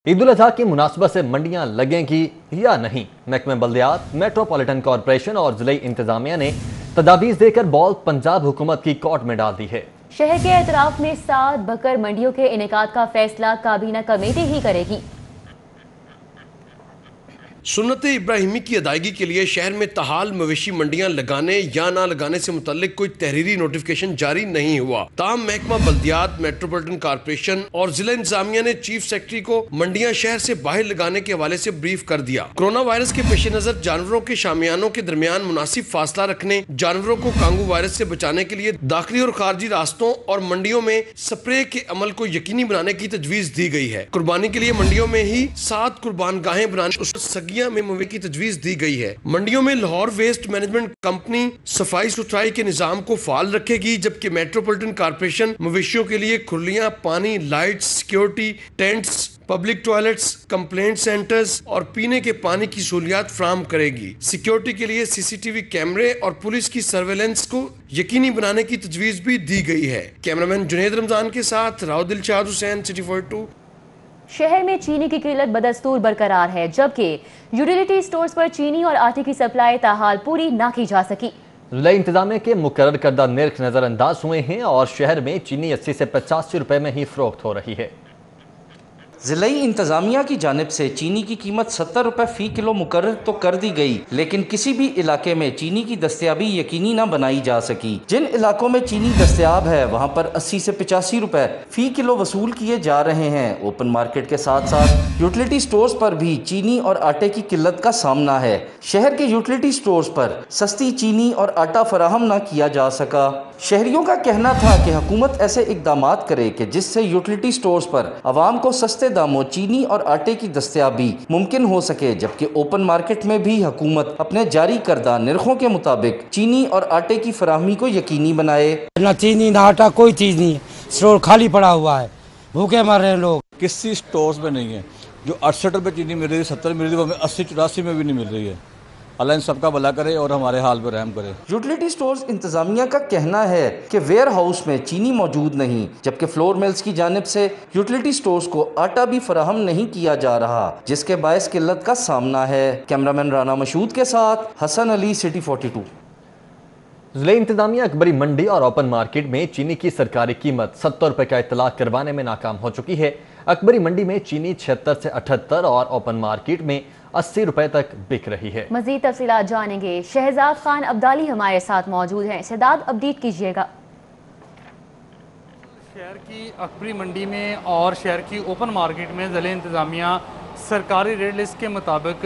ईद उल अजहा की मुनासबत से मंडियां लगेंगी या नहीं, महकमे बल्दियात, मेट्रोपॉलिटन कॉरपोरेशन और जिले इंतजामिया ने तदाबीर देकर बॉल पंजाब हुकूमत की कोर्ट में डाल दी है। शहर के एतराफ में 7 बकर मंडियों के इनेकाद का फैसला काबीना कमेटी ही करेगी। सुन्नत इब्राहिमी की अदायगी के लिए शहर में तहाल मवेशी मंडियां लगाने या ना लगाने से मुतल्लिक कोई तहरीरी नोटिफिकेशन जारी नहीं हुआ। ताहम महकमा बल्दियात, मेट्रोपॉलिटन कॉरपोरेशन और जिला इंतजामिया ने चीफ सेक्रेटरी को मंडियां शहर से बाहर लगाने के हवाले से ब्रीफ कर दिया। कोरोना वायरस के पेश नजर जानवरों के शामियानों के दरमियान मुनासिब फासला रखने, जानवरों को कांगू वायरस से बचाने के लिए दाखिली और खारजी रास्तों और मंडियों में स्प्रे के अमल को यकीनी बनाने की तजवीज दी गई है। कुर्बानी के लिए मंडियों में ही 7 कुर्बान गाहें बनाने में मवेशी की तजवीज दी गई है। मंडियों में लाहौर वेस्ट मैनेजमेंट कंपनी सफाई सुथराई के निजाम को फाल रखेगी, जबकि मेट्रोपॉलिटन कॉरपोरेशन मवेशियों के लिए खुलियां, पानी, lights, security tents, public toilets, complaint centres और पीने के पानी की सहूलियात फ्राहम करेगी। सिक्योरिटी के लिए सीसीटीवी कैमरे और पुलिस की सर्वेलेंस को यकीनी बनाने की तजवीज भी दी गई है। कैमरामैन जुनेद रमजान के साथ राव दिलशाद हुसैन, सिटी 42। शहर में चीनी की किल्लत बदस्तूर बरकरार है, जबकि यूटिलिटी स्टोर्स पर चीनी और आटे की सप्लाई ताहाल पूरी ना की जा सकी। जिला इंतजामिया के मुकर्रर करदा निर्ख नजरअंदाज हुए हैं और शहर में चीनी 80 से 85 रुपए में ही फरोख्त हो रही है। ज़िलाई इंतज़ामिया की जानिब से चीनी की कीमत 70 रुपये फ़ी किलो मुकर्रर तो कर दी गई, लेकिन किसी भी इलाके में चीनी की दस्तयाबी यकीनी न बनाई जा सकी। जिन इलाकों में चीनी दस्तयाब है वहाँ पर 80 से 85 रुपये फ़ी किलो वसूल किए जा रहे हैं। ओपन मार्केट के साथ साथ यूटिलिटी स्टोर्स पर भी चीनी और आटे की किल्लत का सामना है। शहर के यूटिलिटी स्टोर्स पर सस्ती चीनी और आटा फराहम न किया जा सका। शहरियों का कहना था कि हुकूमत ऐसे इकदाम करे कि जिससे यूटिलिटी स्टोर्स पर आवाम को सस्ते दामों चीनी और आटे की दस्तयाबी मुमकिन हो सके, जबकि ओपन मार्केट में भी हुकूमत अपने जारी करदा निर्खों के मुताबिक चीनी और आटे की फराहमी को यकीनी बनाए। ना चीनी ना आटा, कोई चीज़ नहीं है, स्टोर खाली पड़ा हुआ है, भूखे मर रहे हैं लोग। किसी स्टोर्स में नहीं है। जो 68 रुपये चीनी मिल रही है, 70 मिल रही है, वो हमें 80-84 में भी नहीं मिल रही है। अल्लाह इन सबका भला करे और हमारे हाल पर रहम करे। यूटिलिटी स्टोर्स इंतजामिया का कहना है कि वेयर हाउस में चीनी मौजूद नहीं, जबकि फ्लोर मिल्स की जानिब से यूटिलिटी स्टोर्स को आटा भी फराहम नहीं किया जा रहा, जिसके बायस किल्लत का सामना है। कैमरामैन राना मशहूद के साथ हसन अली, सिटी 42। जिले इंतजामिया अकबरी मंडी और ओपन मार्केट में चीनी की सरकारी कीमत 70 रुपए का इतलाक करवाने में नाकाम हो चुकी है। अकबरी मंडी में चीनी 76 से 78 और ओपन मार्केट में 80 रुपए तक बिक रही है। मजीद तफसीलात जानेंगे, शहजाद खान अब्दाली हमारे साथ मौजूद हैं। शहजाद, अपडेट कीजिएगा। शहर की अकबरी मंडी में और शहर की ओपन मार्केट में ज़िले इंतज़ामिया सरकारी रेट लिस्ट के मुताबिक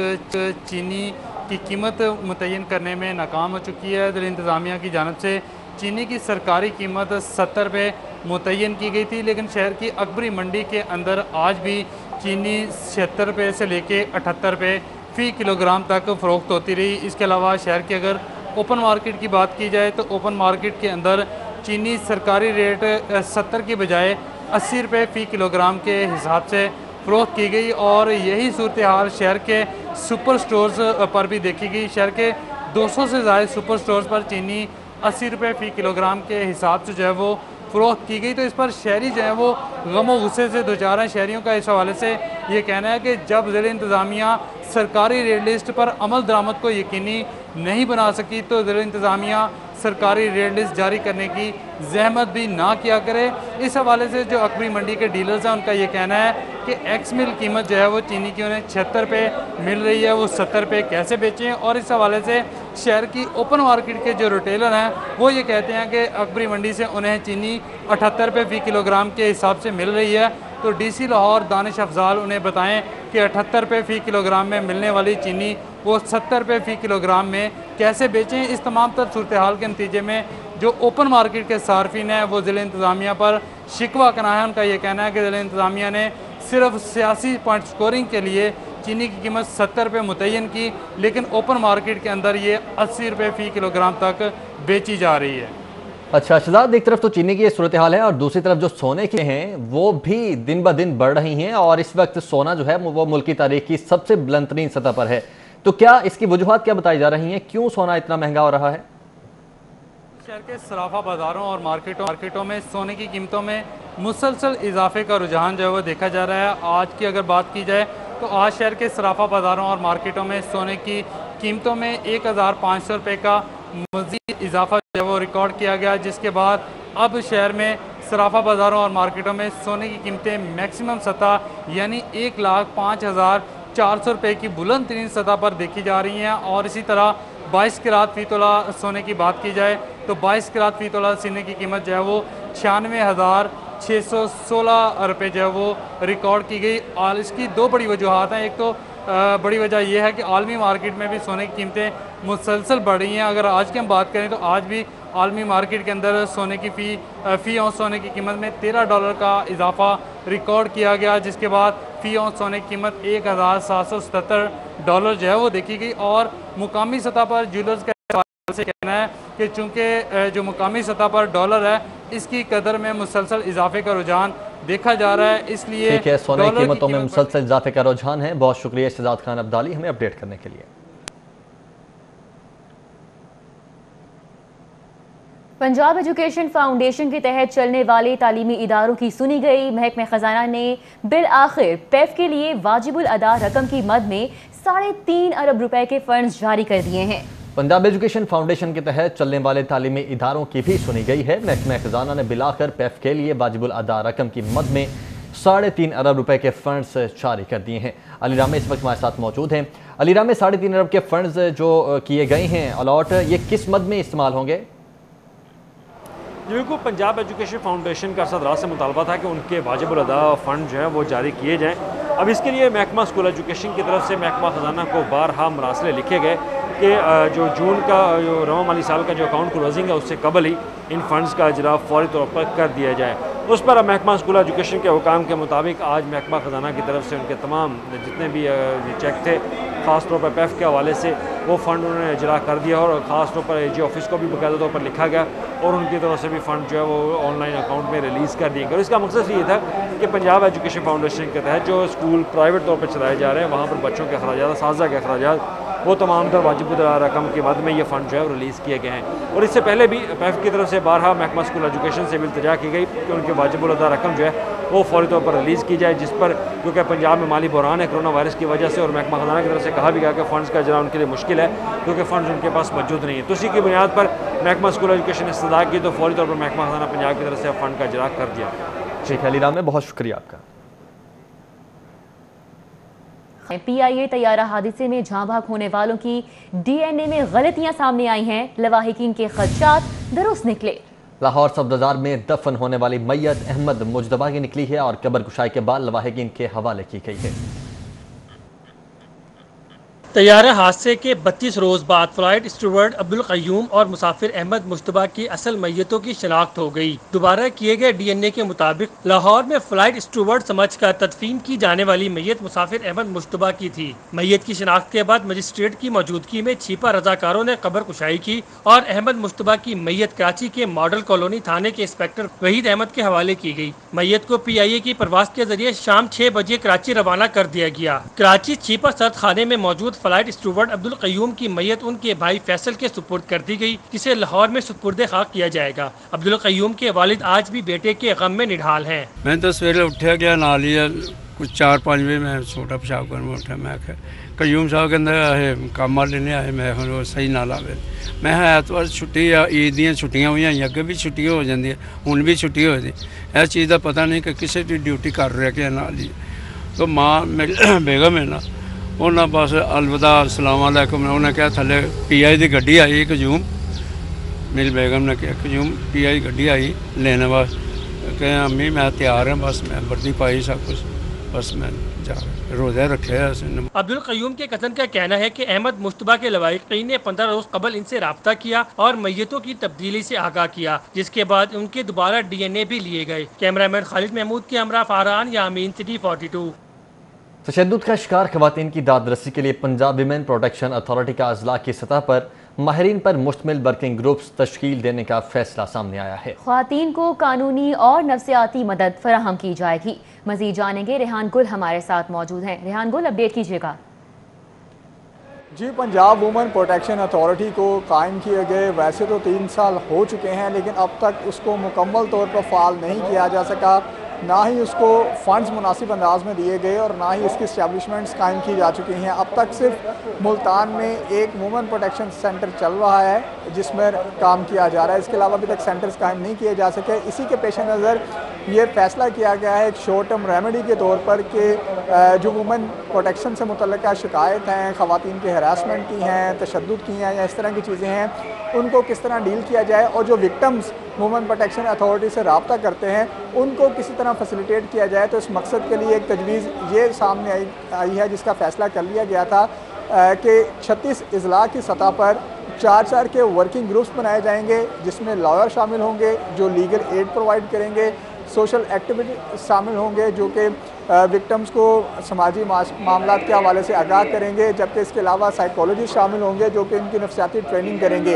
चीनी की कीमत मुतय्यन करने में नाकाम हो चुकी है। ज़िले इंतज़ामिया की जानिब से चीनी की सरकारी कीमत 70 रुपये मुतय्यन की गई थी, लेकिन शहर की अकबरी मंडी के अंदर आज भी चीनी 76 रुपये से लेके 78 रुपये फ़ी किलोग्राम तक फ़रोख्त होती रही। इसके अलावा शहर की अगर ओपन मार्केट की बात की जाए तो ओपन मार्केट के अंदर चीनी सरकारी रेट 70 की बजाय 80 रुपये फ़ी किलोग्राम के हिसाब से फ़रोख्त की गई और यही सूरत हाल शहर के सुपर स्टोर्स पर भी देखी गई। शहर के 200 से ज़्यादा सुपर स्टोर्स पर चीनी 80 रुपये फ़ी किलोग्राम के हिसाब से जो है वो फ़रोख्त की गई। तो इस पर शहरी जो है वो गम गुस्से से दो चार हैं। शहरियों का इस हवाले से ये कहना है कि जब ज़िले इंतज़ामिया सरकारी रेट लिस्ट पर अमल दरामद को यकीनी नहीं बना सकी तो ज़िले इंतज़ामिया सरकारी रेट लिस्ट जारी करने की जहमत भी ना किया करे। इस हवाले से जो अकबरी मंडी के डीलर्स हैं उनका ये कहना है कि एक्स मिल कीमत जो है वो चीनी की उन्हें 76 रुपये मिल रही है, वो 70 रुपये कैसे बेचें। और इस हवाले से शहर की ओपन मार्केट के जो रिटेलर हैं वो ये कहते हैं कि अकबरी मंडी से उन्हें चीनी 78 रुपये फ़ी किलोग्राम के हिसाब से मिल रही है। तो डीसी लाहौर दानिश अफजाल उन्हें बताएं कि 78 रुपये फ़ी किलोग्राम में मिलने वाली चीनी वो 70 रुपये फ़ी किलोग्राम में कैसे बेचें। इस तमाम तर सूरत हाल के नतीजे में जो ओपन मार्केट के सार्फिन हैं वो ज़िले इंतज़ामिया पर शिकवा करना है। उनका ये कहना है कि ज़िले इंतज़ामिया ने सिर्फ सियासी पॉइंट स्कोरिंग के लिए चीनी की कीमत 70 रुपये मुतय्यन की, लेकिन ओपन मार्केट के अंदर ये 80 रुपये फ़ी किलोग्राम तक बेची जा रही है। अच्छा शहजाद, एक तरफ तो चीनी की सूरत हाल है और दूसरी तरफ जो सोने के हैं वो भी दिन ब दिन बढ़ रही हैं और इस वक्त सोना जो है वो मुल्क की तारीख की सबसे बुलंद तरीन सतह पर है। तो क्या इसकी वजूहात क्या बताई जा रही हैं, क्यों सोना इतना महंगा हो रहा है? शहर के सराफा बाज़ारों और मार्केटों में सोने की कीमतों में मुसलसल इजाफे का रुझान जो है वो देखा जा रहा है। आज की अगर बात की जाए तो आज शहर के सराफा बाज़ारों और मार्केटों में सोने की कीमतों में 1500 रुपये का मज़ीद इजाफा जो है वो रिकॉर्ड किया गया, जिसके बाद अब शहर में सराफा बाज़ारों और मार्केटों में सोने की कीमतें मैक्सिमम सतह यानी 1,05,400 रुपये की बुलंद तरीन सतह पर देखी जा रही हैं। और इसी तरह 22 कैरात फ़ी तोला सोने की बात की जाए तो 22 कैरात फ़ी तोला सोने की कीमत जो है वो 96,616 रुपये जो है वो रिकॉर्ड की गई। और इसकी दो बड़ी वजूहत हैं। एक तो बड़ी वजह यह है कि आलमी मार्केट में भी सोने की कीमतें मुसलसल बढ़ रही हैं। अगर आज की हम बात करें तो आज भी आलमी मार्केट के अंदर सोने की फ़ी औंस सोने की कीमत में $13 का इजाफा रिकॉर्ड किया गया, जिसके बाद फ़ी औंस सोने की कीमत $1,777 जो है वो देखी गई। और मुकामी सतह पर ज्वेलर्स का से कहना है कि चूँकि जो मुकामी सतह पर डॉलर है इसकी कदर में मुसलसल इजाफे का रुझान देखा जा रहा है, इसलिए ठीक है, सोने की कीमतों में मुसलसल इजाफे का रुझान है। बहुत शुक्रिया इस्तेजाद खान अब्दाली हमें अपडेट करने के लिए। पंजाब एजुकेशन फाउंडेशन के तहत चलने वाले तालीमी इदारों की सुनी गई। महकमे खजाना ने बिल आखिर पेफ के लिए वाजिबुल अदा रकम की मद में 3.5 अरब रुपए के फंड्स जारी कर दिए हैं। पंजाब एजुकेशन फाउंडेशन के तहत चलने वाले तालीमी इदारों की भी सुनी गई है। महकमा खजाना ने बिलाकर पेफ के लिए वाजिबुल अदा रकम की मद में 3.5 अरब रुपए के फंड्स जारी कर दिए हैं। अली रामे इस वक्त हमारे साथ मौजूद हैं। अली रामे, 3.5 अरब के फंड्स जो किए गए हैं अलॉट, ये किस मद में इस्तेमाल होंगे? बिल्कुल, पंजाब एजुकेशन फाउंडेशन का सदरा से मुतालबा था कि उनके वाजिबुल अदा फ़ंड जो है वो जारी किए जाएँ। अब इसके लिए महकमा स्कूल एजुकेशन की तरफ से महकमा ख़जाना को बारहा मरासले लिखे गए कि जो जून का जो रवा माली साल का जो अकाउंट क्लोजिंग है उससे कबल ही इन फ़ंड्स का इजरा फौरी तौर पर कर दिया जाए। उस पर अब महकमा स्कूल एजुकेशन के हुकाम के मुताबिक आज महकमा ख़जाना की तरफ से उनके तमाम जितने भी चेक थे ख़ास तौर पर पैफ के हवाले से वो फ़ंड उन्होंने इजरा कर दिया और ख़ास तौर पर AG ऑफिस को भी बाकायदा तौर पर लिखा गया और उनकी तरफ से भी फ़ंड जो है वो ऑनलाइन अकाउंट में रिलीज़ कर दिए गए। और इसका मकसद ये था कि पंजाब एजुकेशन फाउंडेशन के तहत जो स्कूल प्राइवेट तौर पर चलाए जा रहे हैं वहाँ पर बच्चों के अखराजात, साजा के अखराजात, वो तमाम तर वाजिब रकम की मद में ये फ़ंड जो है रिलीज़ किए गए हैं। और इससे पहले भी पैफ की तरफ से बारहा महकमा स्कूल एजुकेशन से भी इल्तिजा की गई कि उनके वाजिब अदा रकम जो है वो फौरी तौर पर रिलीज़ की जाए, जिस पर क्योंकि पंजाब में माली बहरान है कोरोना वायरस की वजह से, और महकमा खजाना की तरफ से कहा भी गया कि फ़ंड्स का इजरा उनके लिए मुश्किल है क्योंकि फ़ंड्स उनके पास मौजूद नहीं है। तो उसी की बुनियाद पर महकमा स्कूल एजुकेशन ने इस्तदा की तो फौरी तौर पर महकमा खजाना पंजाब की तरफ से फ़ंड का इजरा कर दिया। ठीक है अली राम, में बहुत शुक्रिया आपका। PIA तैयारा हादसे में जाँ भाग होने वालों की DNA में गलतियां सामने आई हैं। लवाहिकीन के खदशात दुरुस्त निकले। लाहौर सफदरजंग में दफन होने वाली मैयत अहमद मुजतबा की निकली है और कब्र कुशाई के बाद लवाहिकीन के हवाले की गई है। तैयारा हादसे के 32 रोज बाद फ्लाइट स्टूवर्ड अब्दुल कय्यूम और मुसाफिर अहमद मुश्तबा की असल मैयतों की शनाख्त हो गई। दोबारा किए गए DNA के मुताबिक लाहौर में फ्लाइट स्टूवर्ड समझकर तदफीन की जाने वाली मैयत मुसाफिर अहमद मुश्तबा की थी। मैयत की शनाख्त के बाद मजिस्ट्रेट की मौजूदगी में छिपा रजाकारों ने कब्र कुशाई की और अहमद मुश्तबा की मैयत कराची के मॉडल कॉलोनी थाने के इंस्पेक्टर वहीद अहमद के हवाले की गई। मैयत को PIA की परवाज के जरिए शाम 6 बजे कराची रवाना कर दिया गया। कराची छिपा सर्द खाने में मौजूद फ्लाइट स्टूवर्ड अब्दुल कय्यूम की मैयत उनके भाई फैसल के सुपुर्द कर दी गई, जिसे लाहौर में सुपुर्दे खाक किया जाएगा। अब्दुल कय्यूम के वालिद आज भी बेटे के गम में निढाल हैं। मैं तो सवेरे उठा गया ना लिया कुछ 4-5 बजे मैं छोटा पेशाब करने उठा। मैं कय्यूम साहब के अंदर काम लेने आए, मैं वो सही ना लावे। मैं ऐतवार छुट्टी ईद दी छुट्टियां हुई अगे भी छुट्टी हो जाती, हुण भी छुट्टी हो जाती। इस चीज़ का पता नहीं कि किसी की ड्यूटी कर रहा कि ना ली। तो माँ मेरी बेगम है ना, उन्हें बस अलविदा अस्सलाम वालेकुम, उन्हें कहा थले PI की गड्डी आई कय्यूम, मेरी बेगम ने कहा कय्यूम PI गड्डी आई लेने वास्ते। कहें अम्मी मैं तैयार हैं, बस मैं वर्दी पाई सब कुछ, बस मैं जा रोज़ा रखे। अब्दुल कय्यूम के कथन का कहना है कि अहमद मुश्तबा के लवाहिकीन ने 15 रोज कबल इनसे रब्ता किया और मैयतों की तब्दीली से आगाह किया, जिसके बाद उनके दोबारा DNA भी लिए गए। कैमरामैन खालिद महमूद के हमरा फारहान यामीन सिटी 42। तशद्दुद का शिकार खवातीन की दादरसी के लिए पंजाब विमेन प्रोटेक्शन अथॉरिटी का अजला की सतह पर माहिरीन पर मुश्तमिल वर्किंग ग्रुप्स तश्कील देने का फैसला सामने आया है। खवातीन को कानूनी और नफ्सियाती मदद फराहम की जाएगी। मजीद जानेंगे, रेहान गुल हमारे साथ मौजूद हैं। रेहान गुल, अपडेट कीजिएगा। जी, पंजाब वुमेन प्रोटेक्शन अथॉरिटी को कायम किए गए वैसे तो 3 साल हो चुके हैं, लेकिन अब तक उसको मुकम्मल तौर पर फ़ाल नहीं किया जा सका। ना ही उसको फ़ंड्स मुनासिब अंदाज में दिए गए और ना ही उसकी इस्टेब्लिशमेंट्स कायम की जा चुकी हैं। अब तक सिर्फ मुल्तान में एक वुमेन प्रोटेक्शन सेंटर चल रहा है जिसमें काम किया जा रहा है। इसके अलावा अभी तक सेंटर्स कायम नहीं किए जा सके। इसी के पेश नज़र ये फैसला किया गया है एक शॉर्ट टर्म रेमेडी के तौर पर कि जो वुमेन प्रोटेक्शन से मुतल्लिक़ शिकायत हैं, ख़वातीन के हरासमेंट की हैं, तशद्दुद की हैं या इस तरह की चीज़ें हैं, उनको किस तरह डील किया जाए और जो विक्टम्स वुमेन प्रोटेक्शन अथॉरिटी से रब्ता करते हैं उनको किसी तरह फैसिलिटेट किया जाए। तो इस मकसद के लिए एक तजवीज़ ये सामने आई है जिसका फ़ैसला कर लिया गया था कि 36 अज़ला की सतह पर 4 के वर्किंग ग्रुप्स बनाए जाएंगे जिसमें लॉयर शामिल होंगे जो लीगल एड प्रोवाइड करेंगे, सोशल एक्टिविटी शामिल होंगे जो कि विक्टम्स को समाजी मामलात के हवाले से आगाह करेंगे, जबकि इसके अलावा साइकोलॉजिस्ट शामिल होंगे जो कि इनकी नफ्सियाती ट्रेनिंग करेंगे।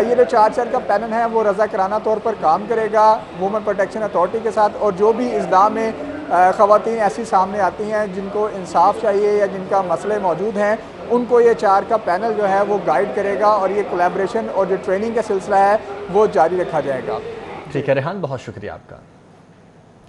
ये जो 4 का पैनल है वो रज़ाकाराना तौर पर काम करेगा वुमेन प्रोटेक्शन अथॉरिटी के साथ और जो भी इज़्दा में ख़वातीन ऐसी सामने आती हैं जिनको इंसाफ चाहिए या जिनका मसले मौजूद हैं उनको ये 4 का पैनल जो है वो गाइड करेगा और ये कोलैबोरेशन और जो ट्रेनिंग का सिलसिला है वो जारी रखा जाएगा। ठीक है रेहान, बहुत शुक्रिया आपका।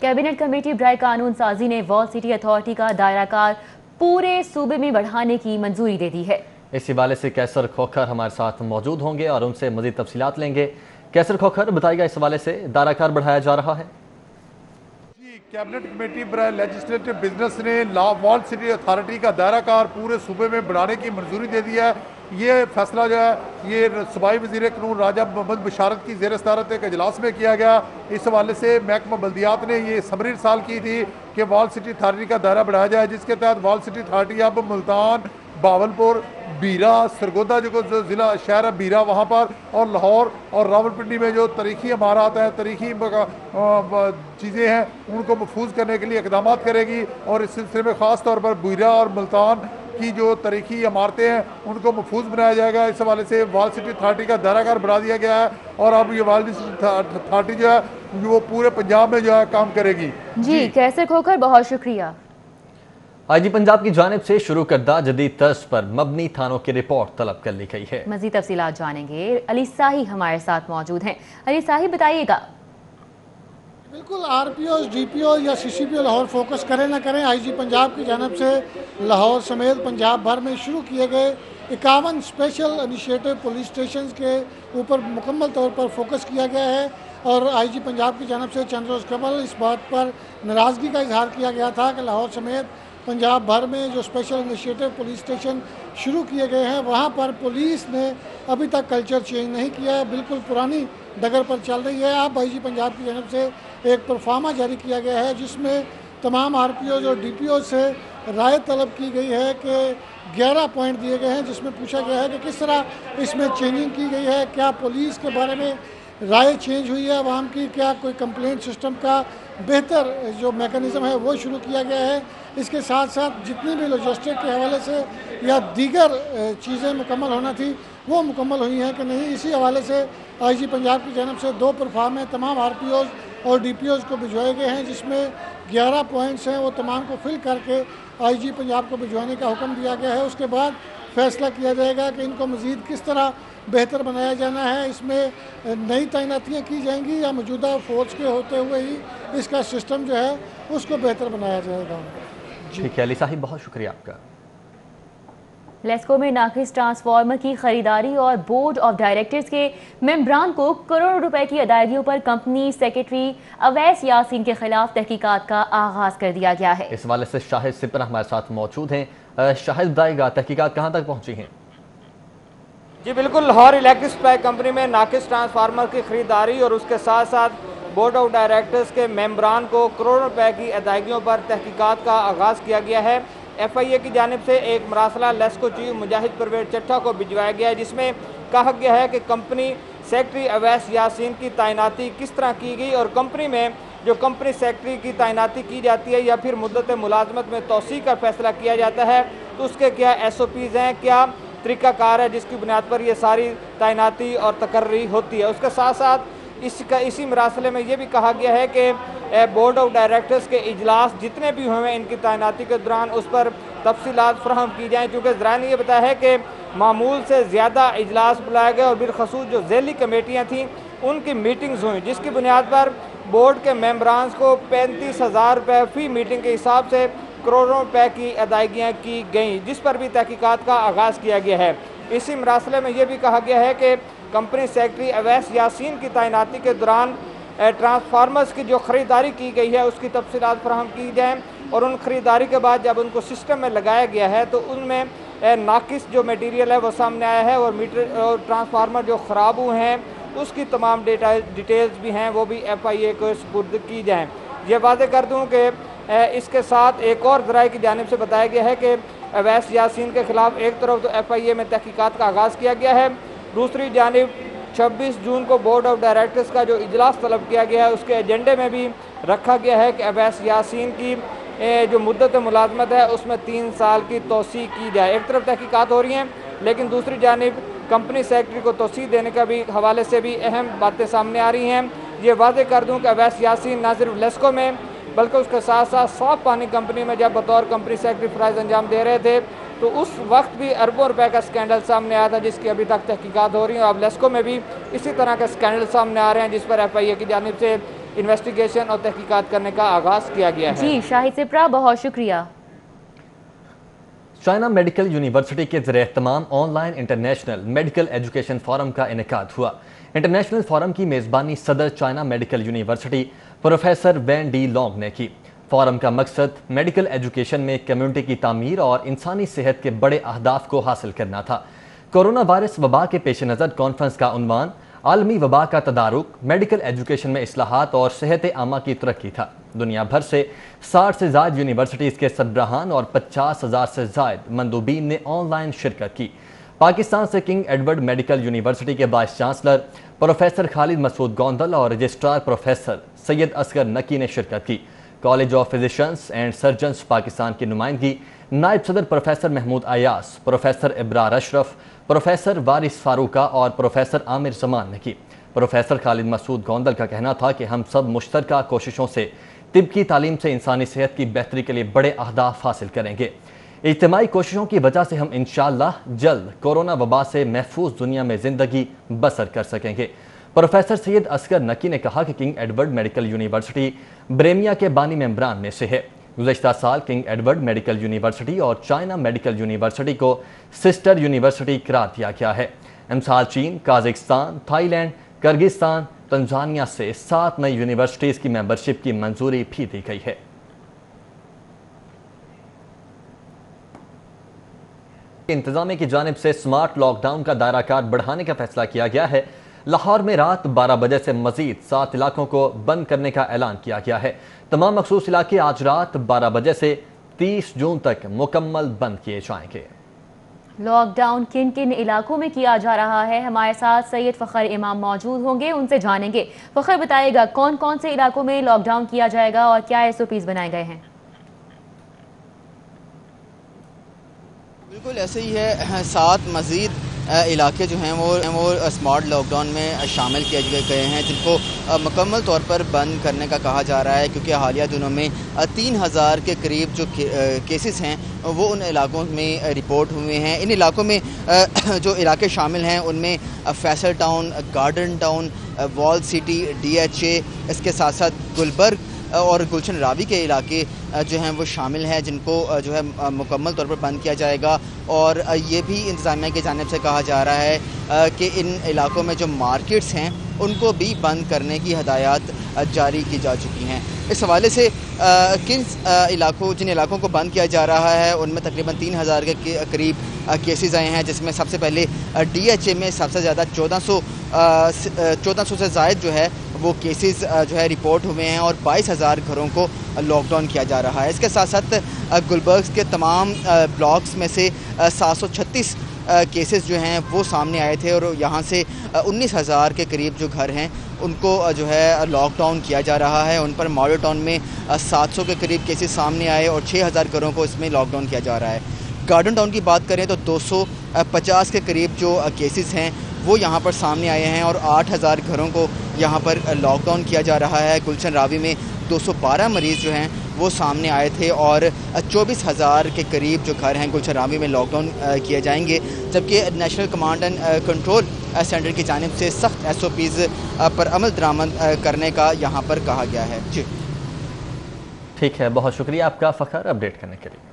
कैबिनेट कमेटी बराए कानून साजी ने वॉल सिटी अथॉरिटी का दायराकार पूरे सूबे में बढ़ाने की मंजूरी दे दी है। इस हवाले से कैसर खोखर हमारे साथ मौजूद होंगे और उनसे मजीद तफसीलात लेंगे। कैसर खोखर, बताइएगा इस हवाले से दायराकार बढ़ाया जा रहा है? जी, कैबिनेट कमेटी बराए लेजिस्लेटिव बिजनेस ने वॉल सिटी अथॉरिटी का दायराकार पूरे सूबे में बढ़ाने की मंजूरी दे दी है। ये फैसला जो है ये सूबाई वज़ीर कानून राजा मोहम्मद बशारत की ज़ेर सदारत एक इजलास में किया गया। इस हवाले से महकमा बल्दियात ने ये समरी इरसाल की थी कि वॉल सिटी अथॉरिटी का दायरा बढ़ाया जाए, जिसके तहत वॉल सिटी अथॉरिटी अब मुल्तान, बावलपुर, बीरा, सरगोदा जो ज़िला शहर है बीरा वहाँ पर और लाहौर और रावलपिंडी में जो तारीखी इमारत हैं, तारीखी चीज़ें हैं उनको महफूज करने के लिए इकदाम करेगी और इस सिलसिले में ख़ास तौर पर बीरा और मुल्तान की जो तारीखी इमारतें हैं उनको महफूज बनाया जाएगा। इस हवाले से वॉल सिटी अथॉरिटी का दायराकार बढ़ा दिया गया है और अब ये वॉल सिटी अथॉरिटी जो है वो पूरे पंजाब में जो है काम करेगी। जी कैसर खोखर, बहुत शुक्रिया। आईजी पंजाब की जानिब से शुरू करदा जदीद तर्ज पर मबनी थानों की रिपोर्ट तलब कर ली गई है। मज़ीद तफसीलात जानेंगे, अली साही हमारे साथ मौजूद हैं। अली साही, बताइएगा। बिल्कुल, आरपीओ, डीपीओ या सीसीपीओ लाहौर फोकस करें ना करें, आईजी पंजाब की जानिब से लाहौर समेत पंजाब भर में शुरू किए गए 51 स्पेशल इनिशिएटिव पुलिस स्टेशन के ऊपर मुकम्मल तौर पर फोकस किया गया है और आईजी पंजाब की जानिब से चंद रोज़ कबल इस बात पर नाराज़गी का इजहार किया गया था कि लाहौर समेत पंजाब भर में जो स्पेशल इनिशिएटिव पुलिस स्टेशन शुरू किए गए हैं वहाँ पर पुलिस ने अभी तक कल्चर चेंज नहीं किया है, बिल्कुल पुरानी डगर पर चल रही है। अब आईजी पंजाब की जानिब से एक परफार्मा जारी किया गया है जिसमें तमाम आरपीओ और डीपीओ से राय तलब की गई है कि 11 पॉइंट दिए गए हैं जिसमें पूछा गया है कि किस तरह इसमें चेंजिंग की गई है, क्या पुलिस के बारे में राय चेंज हुई है आवाम की, क्या कोई कंप्लेंट सिस्टम का बेहतर जो मेकनिज़म है वो शुरू किया गया है। इसके साथ साथ जितनी भी लॉजिस्टिक के हवाले से या दीगर चीज़ें मुकम्मल होना थी वो मुकम्मल हुई हैं कि नहीं, इसी हवाले से आईजी पंजाब की जानिब से 2 परफार्मे तमाम आरपीओज़ और डीपीओज़ को भिजवाए गए हैं जिसमें 11 पॉइंट्स हैं वो तमाम को फिल करके आईजी पंजाब को भिजवाने का हुक्म दिया गया है। उसके बाद फैसला किया जाएगा कि इनको मज़ीद किस तरह बेहतर बनाया जाना है, इसमें नई तैनातियाँ की जाएंगी या मौजूदा फोर्स के होते हुए ही इसका सिस्टम जो है उसको बेहतर बनाया जाएगा। ठीक है अली साहिब, बहुत शुक्रिया आपका। लेस्को में नाकिस ट्रांसफार्मर की खरीदारी और बोर्ड ऑफ डायरेक्टर्स के मेंबरान को करोड़ों रुपए की अदायगियों पर कंपनी सेक्रेटरी अवैस यासीन के खिलाफ तहकीकात का आगाज कर दिया गया है। इस हवाले से शाहिद सिपरा हमारे साथ मौजूद हैं। शाहिद, बताएगा तहकीकात कहां तक पहुंची हैं? जी बिल्कुल, लाहौर इलेक्ट्रिक सप्लाई कंपनी में नाकिस ट्रांसफार्मर की खरीदारी और उसके साथ साथ बोर्ड ऑफ डायरेक्टर्स के मेंबरान को करोड़ों रुपए की अदायगियों पर तहकीकात का आगाज़ किया गया है। FIA की जानिब से एक मरासला लेस्को चीफ मुजाहिद परवेज चट्टा को भिजवाया गया है जिसमें कहा गया है कि कंपनी सेक्रेटरी अवैस यासीन की तैनाती किस तरह की गई और कंपनी में जो कंपनी सेक्रेटरी की तैनाती की जाती है या फिर मुद्दत मुलाजमत में तौसीक का फैसला किया जाता है तो उसके क्या SOPs हैं, क्या तरीक़ाकार है जिसकी बुनियाद पर यह सारी तैनाती और तकर्री होती है। उसके साथ साथ इसी मरासले में ये भी कहा गया है कि बोर्ड ऑफ डायरेक्टर्स के इजलास जितने भी हुए हैं इनकी तैनाती के दौरान उस पर तफसीलात फराहम की जाएँ, क्योंकि ज़रा ने यह बताया है कि मामूल से ज़्यादा इजलास बुलाए गए और बिलखसूस जो ज़ैली कमेटियाँ थीं उनकी मीटिंग्स हुई, जिसकी बुनियाद पर बोर्ड के मेंबरान को 35,000 रुपये फ़ी मीटिंग के हिसाब से करोड़ों रुपए की अदायगियाँ की गईं, जिस पर भी तहकीकात का आगाज़ किया गया है। इसी मरासले में यह भी कहा गया है कि कंपनी सेक्रेटरी अवैस यासीन की तैनाती के दौरान ट्रांसफार्मर्स की जो ख़रीदारी की गई है उसकी तफसीलात फराहम की जाएँ और उन ख़रीदारी के बाद जब उनको सिस्टम में लगाया गया है तो उनमें नाकिस जो मटीरियल है वो सामने आया है और ट्रांसफार्मर जो ख़राब हुए हैं उसकी तमाम डिटेल्स भी हैं वो भी FIA को सुपुर्द की जाएँ। ये वादे कर दूँ कि इसके साथ एक और ज़राए की जानिब से बताया गया है कि अवैस यासीन के ख़िलाफ़ एक तरफ तो FIA में तहकीकात का आगाज़ किया गया है, दूसरी जानिब 26 जून को बोर्ड ऑफ डायरेक्टर्स का जो इजलास तलब किया गया है उसके एजेंडे में भी रखा गया है कि अवैस यासीन की जो मुद्दत मुलाजमत है उसमें 3 साल की तोसी की जाए। एक तरफ तहकीकात हो रही हैं लेकिन दूसरी जानिब कंपनी सेक्रेटरी को तोसी देने का भी हवाले से भी अहम बातें सामने आ रही हैं। ये वादे कर दूं कि अवैस यासीन ना सिर्फ लेस्को में बल्कि उसके साथ साथ साफ पानी कंपनी में जब बतौर कंपनी सेक्रेटरी फ़राइज़ अंजाम दे रहे थे तो उस वक्त भी अरबों रुपए का स्कैंडल सामने आया था जिसकी अभी तक तहकीकात हो रही है। अब लेस्को में भी इसी तरह के स्कैंडल सामने आ रहे हैं जिस पर FIA की जानिब से इन्वेस्टिगेशन और तहकीकात करने का आगाज़ किया गया है। जी शाहिद सिप्रा, बहुत शुक्रिया। चाइना मेडिकल यूनिवर्सिटी के ज़ेर-ए-एहतमाम online international medical education forum का इनेकाद हुआ। इंटरनेशनल फोरम की मेज़बानी सदर China medical university professor Van De Long ने की। फोरम का मकसद मेडिकल एजुकेशन में कम्युनिटी की तामीर और इंसानी सेहत के बड़े अहदाफ को हासिल करना था। कोरोना वायरस वबा के पेश नज़र कॉन्फ्रेंस का उन्वान आलमी वबा का तदारुक, मेडिकल एजुकेशन में इस्लाहात और सेहत आमा की तरक्की था। दुनिया भर से 60 से ज़ायद यूनिवर्सिटीज़ के सरबराहान और 50,000 से ज़ायद मंदूबीन ने ऑनलाइन शिरकत की। पाकिस्तान से किंग एडवर्ड मेडिकल यूनिवर्सिटी के vice chancellor professor Khalid Masood Gondal और रजिस्ट्रार प्रोफेसर सैयद असगर नकी ने शिरकत की। College of physicians and surgeons Pakistan की नुमाइंदगी नायब सदर professor Mahmood Ayaz, professor Ibrar Ashraf, professor Waris Farooqa और प्रोफेसर आमिर जमान ने की। प्रोफेसर खालिद मसूद गोंदल का कहना था कि हम सब मुश्तरका कोशिशों से तिब की तालीम से इंसानी सेहत की बेहतरी के लिए बड़े अहदाफ हासिल करेंगे। इज्तिमाई कोशिशों की वजह से हम इंशाअल्लाह जल्द कोरोना वबा से महफूज दुनिया में ज़िंदगी बसर कर सकेंगे। प्रोफेसर सैयद असगर नकी ने कहा कि किंग एडवर्ड मेडिकल यूनिवर्सिटी ब्रेमिया के बानी मेंबरान में से है। गुज़श्ता साल किंग एडवर्ड मेडिकल यूनिवर्सिटी और चाइना मेडिकल यूनिवर्सिटी को सिस्टर यूनिवर्सिटी करार दिया गया है। इमसाल चीन, काज़ाकिस्तान, थाईलैंड, किर्गिस्तान, तंजानिया से 7 नई यूनिवर्सिटीज़ की मेंबरशिप की मंजूरी भी दी गई है। इंतजामिया की जानिब से स्मार्ट लॉकडाउन का दायरा कार बढ़ाने का फैसला किया गया है। लाहौर में रात 12 बजे से मजीद 7 इलाकों को बंद करने का ऐलान किया गया है। तमाम मखसूस इलाके आज रात 12 बजे से 30 जून तक मुकम्मल बंद किए जाएंगे। लॉकडाउन किन किन इलाकों में किया जा रहा है, हमारे साथ सैयद फ़खर इमाम मौजूद होंगे, उनसे जानेंगे। फ़खर बताइएगा कौन कौन से इलाकों में लॉकडाउन किया जाएगा और क्या SOPs बनाए गए हैं? बिल्कुल ऐसे ही है। 7 मज़ीद इलाके जो हैं वो स्मार्ट लॉकडाउन में शामिल किए गए हैं जिनको मुकम्मल तौर पर बंद करने का कहा जा रहा है, क्योंकि हालिया दिनों में 3000 के करीब जो केसेस हैं वो उन इलाकों में रिपोर्ट हुए हैं। इन इलाकों में जो इलाके शामिल हैं उनमें Faisal town, garden town, wall city, DHA, इसके साथ साथ गुलबर्ग और गुलशन रावी के इलाके जो हैं वो शामिल हैं जिनको जो है मुकम्मल तौर पर बंद किया जाएगा। और ये भी इंतज़ामिया की जानिब से कहा जा रहा है कि इन इलाकों में जो मार्केट्स हैं उनको भी बंद करने की हदायत जारी की जा चुकी हैं। इस हवाले से जिन इलाकों को बंद किया जा रहा है उनमें तकरीबन 3000 के करीब केसेस आए हैं, जिसमें सबसे पहले DHA में सबसे ज़्यादा 1400 से ज़ायद जो है वो केसेस जो है रिपोर्ट हुए हैं और 22,000 घरों को लॉकडाउन किया जा रहा है। इसके साथ साथ गुलबर्ग के तमाम ब्लॉक्स में से 736 केसेस जो हैं वो सामने आए थे और यहाँ से 19,000 के करीब जो घर हैं उनको जो है लॉकडाउन किया जा रहा है। उन पर मॉडल टाउन में 700 के करीब केसेस सामने आए और 6,000 घरों को इसमें लॉकडाउन किया जा रहा है। गार्डन टाउन की बात करें तो 250 के करीब जो केसेस हैं वो यहाँ पर सामने आए हैं और 8,000 घरों को यहाँ पर लॉकडाउन किया जा रहा है। गुलशन रावी में 212 मरीज़ जो हैं वो सामने आए थे और 24,000 के करीब जो घर हैं गुलशरावी में लॉकडाउन किए जाएंगे, जबकि national command and control centre की जानिब से सख्त SOPs पर अमल दरामद करने का यहाँ पर कहा गया है। जी ठीक है, बहुत शुक्रिया आपका फ़खर अपडेट करने के लिए।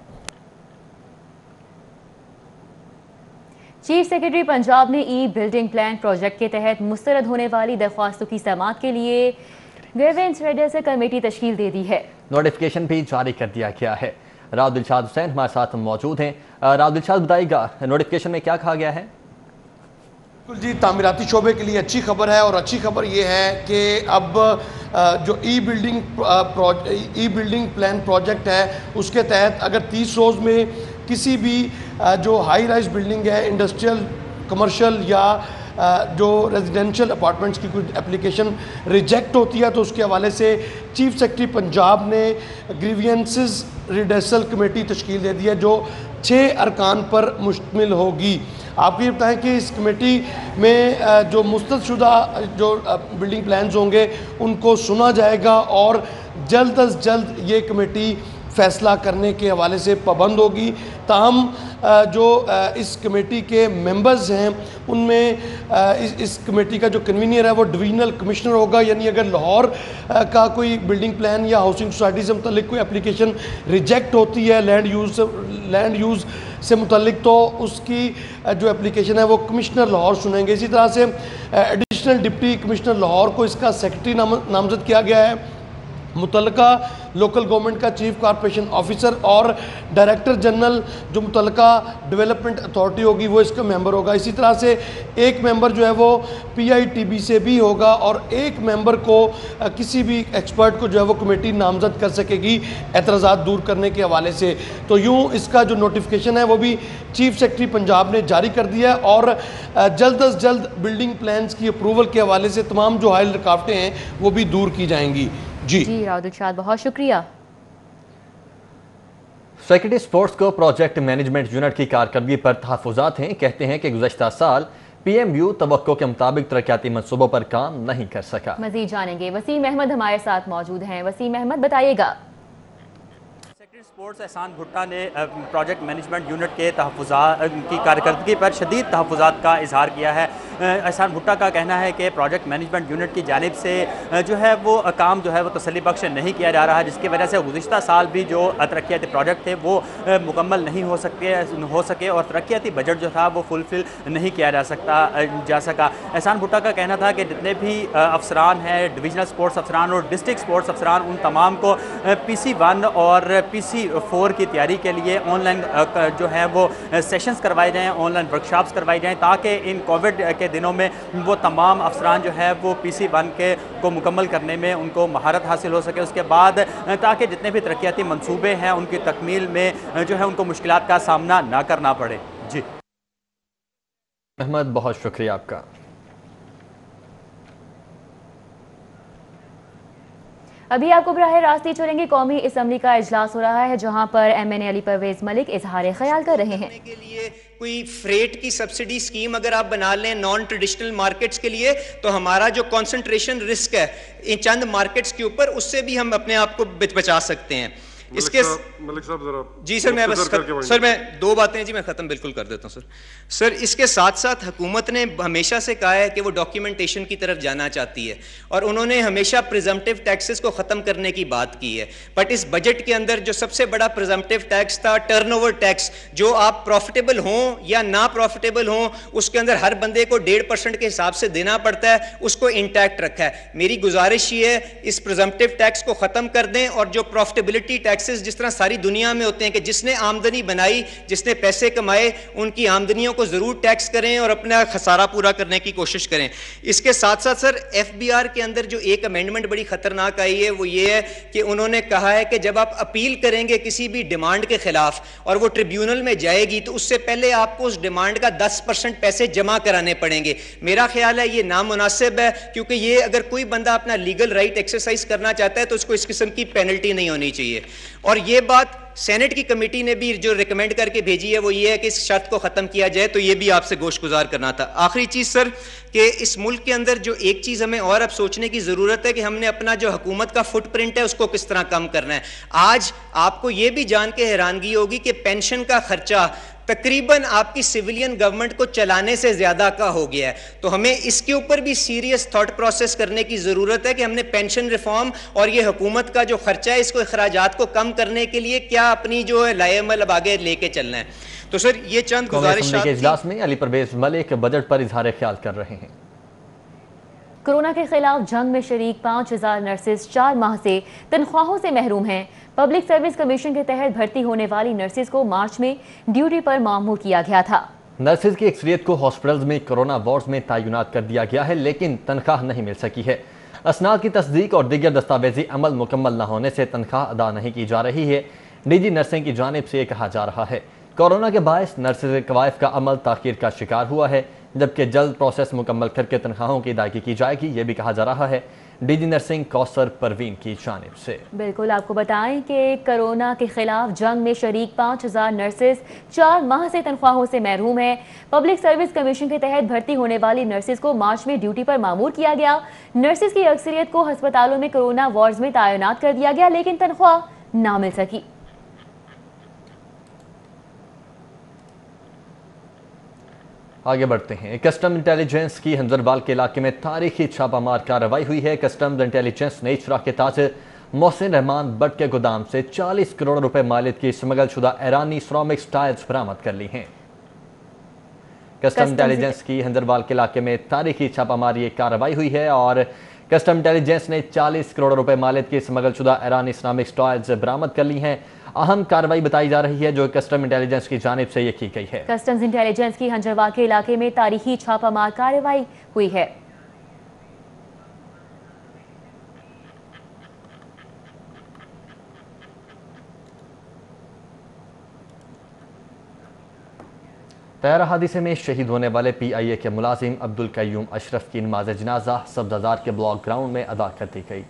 चीफ सेक्रेटरी पंजाब ने ई बिल्डिंग प्लान प्रोजेक्ट के तहत मुस्तरद होने वाली दरख्वास्तों की समाअत के लिए ग्रीवेंस रेडर्स कमेटी तश्कील दे दी है। नोटिफिकेशन भी जारी कर दिया गया है। राव दिलशाद हुसैन हमारे साथ मौजूद हैं। राव दिलशाद, बताइएगा नोटिफिकेशन में क्या कहा गया है? बिल्कुल जी, तामीराती शोबे के लिए अच्छी खबर है और अच्छी खबर ये है कि अब जो ई बिल्डिंग प्लान प्रोजेक्ट है उसके तहत अगर 30 रोज़ में किसी भी जो हाई राइज बिल्डिंग है, इंडस्ट्रियल, कमर्शियल या जो रेजिडेंशियल अपार्टमेंट्स की कुछ एप्लीकेशन रिजेक्ट होती है तो उसके हवाले से चीफ सेक्रेटरी पंजाब ने ग्रीवियंसेस रिडेसल कमेटी तश्कील दे दी है जो 6 अरकान पर मुश्तमिल होगी। आपको ये बताएं कि इस कमेटी में जो मुस्तरदशुदा जो बिल्डिंग प्लान्स होंगे उनको सुना जाएगा और जल्द अज जल्द ये कमेटी फैसला करने के हवाले से पाबंद होगी। ताहम जो इस कमेटी के मेंबर्स हैं उनमें इस कमेटी का जो कन्वीनियर है वो डिवीजनल कमिश्नर होगा, यानी अगर लाहौर का कोई बिल्डिंग प्लान या हाउसिंग सोसाइटी से मुतल्लिक कोई एप्लीकेशन रिजेक्ट होती है लैंड यूज़ से मुतल्लिक तो उसकी जो एप्लीकेशन है वो कमिश्नर लाहौर सुनेंगे। इसी तरह से एडिशनल डिप्टी कमिश्नर लाहौर को इसका सेक्रेटरी नामजद किया गया है। मुतल्लिका लोकल गवर्नमेंट का चीफ कॉर्पोरेशन ऑफिसर और डायरेक्टर जनरल जो मुतल्लिका डेवलपमेंट अथॉरिटी होगी वो इसका मेंबर होगा। इसी तरह से एक मेंबर जो है वो PITB से भी होगा और एक मेंबर को किसी भी एक्सपर्ट को जो है वो कमेटी नामजद कर सकेगी एतराज़ात दूर करने के हवाले से। तो यूँ इसका जो नोटिफिकेशन है वो भी चीफ सेक्रेटरी पंजाब ने जारी कर दिया है और जल्द अज जल्द बिल्डिंग प्लान्स की अप्रूवल के हवाले से तमाम जो हायल रुकावटें हैं वो भी दूर की जाएंगी। जी राव दिलशाद, बहुत शुक्रिया। सेक्रेटरी स्पोर्ट्स को प्रोजेक्ट मैनेजमेंट यूनिट की कारकर्दगी पर तहफ़्फ़ुज़ात हैं। कहते हैं कि गुज़श्ता साल PMU तवक्को के मुताबिक तरक्याती मंसूबों पर काम नहीं कर सका। मज़ीद जानेंगे, वसीम अहमद हमारे साथ मौजूद हैं। वसीम अहमद, बताइएगा। स्पोर्ट्स एहसान भुट्टा ने प्रोजेक्ट मैनेजमेंट यूनिट के तहफ़्फ़ुज़ात की कारकर्दगी पर शदीद तहफ़्फ़ुज़ात का इजहार किया है। एहसान भुट्टा का कहना है कि प्रोजेक्ट मैनेजमेंट यूनिट की जानिब से जो है वो काम जो है वो तसल्ली बख्श नहीं किया जा रहा है, जिसकी वजह से गुज़िश्ता साल भी जो तरक्याती प्रोजेक्ट थे वो मुकम्मल नहीं हो सके और तरक्याती बजट जो था वो फुलफिल नहीं किया जा सका। एहसान भुट्टा का कहना था कि जितने भी अफसरान हैं, डिविजनल स्पोर्ट्स अफसरान और डिस्ट्रिक्ट स्पोर्ट्स अफसरान, उन तमाम को PC1 और PC4 की तैयारी के लिए ऑनलाइन जो है वो सेशंस करवाए जाएँ, ऑनलाइन वर्कशॉप्स करवाई जाएँ ताकि इन कोविड के दिनों में वो तमाम अफसरान जो है वो PC1 को मुकम्मल करने में उनको महारत हासिल हो सके। उसके बाद ताकि जितने भी तरक्याती मंसूबे हैं उनकी तकमील में जो है उनको मुश्किलात का सामना ना करना पड़े। जी अहमद, बहुत शुक्रिया आपका। अभी आपको बराह रास्ते चलेंगे। कौमी असम्बली का इजलास हो रहा है जहां पर MNA अली परवेज मलिक इजहार ख्याल कर रहे हैं। के लिए कोई फ्रेट की सब्सिडी स्कीम अगर आप बना लें नॉन ट्रेडिशनल मार्केट्स के लिए तो हमारा जो कंसंट्रेशन रिस्क है इन चंद मार्केट्स के ऊपर उससे भी हम अपने आप को बचा सकते हैं। इसके मलिक साहब जरा जी सर, मैं बस सर मैं 2 बातें जी मैं ख़त्म बिल्कुल कर देता हूँ सर। इसके साथ साथ हुकूमत ने हमेशा से कहा है कि वो डॉक्यूमेंटेशन की तरफ जाना चाहती है और उन्होंने हमेशा प्रिजम्पटिव टैक्सेस को ख़त्म करने की बात की है। बट इस बजट के अंदर जो सबसे बड़ा प्रिजम्पटिव टैक्स था टर्नओवर टैक्स, जो आप प्रॉफिटेबल हों या ना प्रॉफिटेबल हों उसके अंदर हर बंदे को 1.5% के हिसाब से देना पड़ता है, उसको इंटैक्ट रखा है। मेरी गुजारिश ये है इस प्रिजम्पटिव टैक्स को ख़त्म कर दें और जो प्रॉफिटेबिलिटी टैक्सेस जिस तरह सारी दुनिया में होते हैं कि जिसने आमदनी बनाई, जिसने पैसे कमाए, उनकी आमदनियों को जरूर टैक्स करें और अपना खसारा पूरा करने की कोशिश करें। इसके साथ साथ सर FBR के अंदर जो एक अमेंडमेंट बड़ी खतरनाक आई है वो ये है कि उन्होंने कहा है कि जब आप अपील करेंगे किसी भी डिमांड के खिलाफ और वो ट्रिब्यूनल में जाएगी तो उससे पहले आपको उस डिमांड का 10% पैसे जमा कराने पड़ेंगे। मेरा ख्याल है ये नामुनासिब है क्योंकि ये अगर कोई बंदा अपना लीगल राइट एक्सरसाइज करना चाहता है तो उसको इस किस्म की पेनल्टी नहीं होनी चाहिए। और ये बात सेनेट की कमेटी ने भी जो रिकमेंड करके भेजी है वो ये है कि इस शर्त को ख़त्म किया जाए, तो ये भी आपसे गोशगुजार करना था। आखिरी चीज़ सर कि इस मुल्क के अंदर जो एक चीज़ हमें और अब सोचने की ज़रूरत है कि हमने अपना जो हुकूमत का फुटप्रिंट है उसको किस तरह कम करना है। आज आपको ये भी जान के हैरानगी होगी कि पेंशन का खर्चा तकरीबन आपकी सिविलियन गवर्नमेंट को चलाने से ज़्यादा का हो गया है। तो हमें इसके ऊपर भी सीरियस थॉट प्रोसेस करने की ज़रूरत है कि हमने पेंशन रिफॉर्म और ये हुकूमत का जो खर्चा है इसको अखराजात को कम करने के लिए क्या अपनी जो है लाएमल अब आगे लेके चलना है। तो सर ये चंद गुजारिश के इजलास में अली परवेज मलिक बजट पर इजहार ख्याल कर रहे हैं। कोरोना के खिलाफ जंग में शरीक 5000 नर्सेज 4 माह से तनख्वाहों से महरूम हैं। पब्लिक सर्विस कमीशन के तहत भर्ती होने वाली नर्सेज को मार्च में ड्यूटी पर मामूर किया गया था। नर्सेज की अक्सरियत को हॉस्पिटल्स में कोरोना वार्ड्स में तैनात कर दिया गया है, लेकिन तनख्वाह नहीं मिल सकी है। असनाद की तस्दीक और दीगर दस्तावेजी अमल मुकम्मल न होने से तनख्वाह अदा नहीं की जा रही है। निजी नर्सिंग की जानिब से कहा जा रहा है कोरोना के बायस नर्सेज कवायफ का अमल ताखीर का शिकार हुआ है, जबकि जल्द प्रोसेस मुकम्मल करके तनख्वाहों की अदायगी की जाएगी, ये भी कहा जा रहा है डीजी नर्सिंग कौसर परवीन की जानिब से। बिल्कुल, आपको बताएं कि कोरोना के खिलाफ जंग में शरीक 5000 नर्सेज 4 माह से तनख्वाहों से महरूम हैं। पब्लिक सर्विस कमीशन के तहत भर्ती होने वाली नर्सेज को मार्च में ड्यूटी पर मामूर किया गया। नर्सेज की अक्सरियत को अस्पतालों में कोरोना वार्ड्स में तैनात कर दिया गया, लेकिन तनख्वाह ना मिल सकी। आगे बढ़ते हैं। कस्टम इंटेलिजेंस की हंजरवाल के इलाके में तारीखी छापामार कार्रवाई हुई है। कस्टम इंटेलिजेंस ने इशरा के ताजिर मोहसिन रहमान बट के गोदाम से 40 करोड़ रुपए मालियत की स्मगल शुदा ईरानी सिरेमिक टाइल्स बरामद कर ली हैं। कस्टम इंटेलिजेंस की हंजरवाल के इलाके में तारीखी छापामारी कार्रवाई हुई है और कस्टम इंटेलिजेंस ने 40 करोड़ रुपए मालियत की स्मगल शुदा ईरानी सिरेमिक टाइल्स बरामद कर ली हैं। अहम कार्रवाई बताई जा रही है जो कस्टम इंटेलिजेंस की जानिब से ये की गई है। कस्टम्स इंटेलिजेंस की हंजरवाल के इलाके में तारीखी छापामार कार्रवाई हुई है। तैयारा हादसे में शहीद होने वाले PIA के मुलाजिम अब्दुल कय्यूम अशरफ की नमाज जनाजा सब्ज़ाजार के ब्लॉक ग्राउंड में अदा कर दी गई।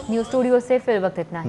न्यूज़ स्टूडियो से फिर वक्त इतना है।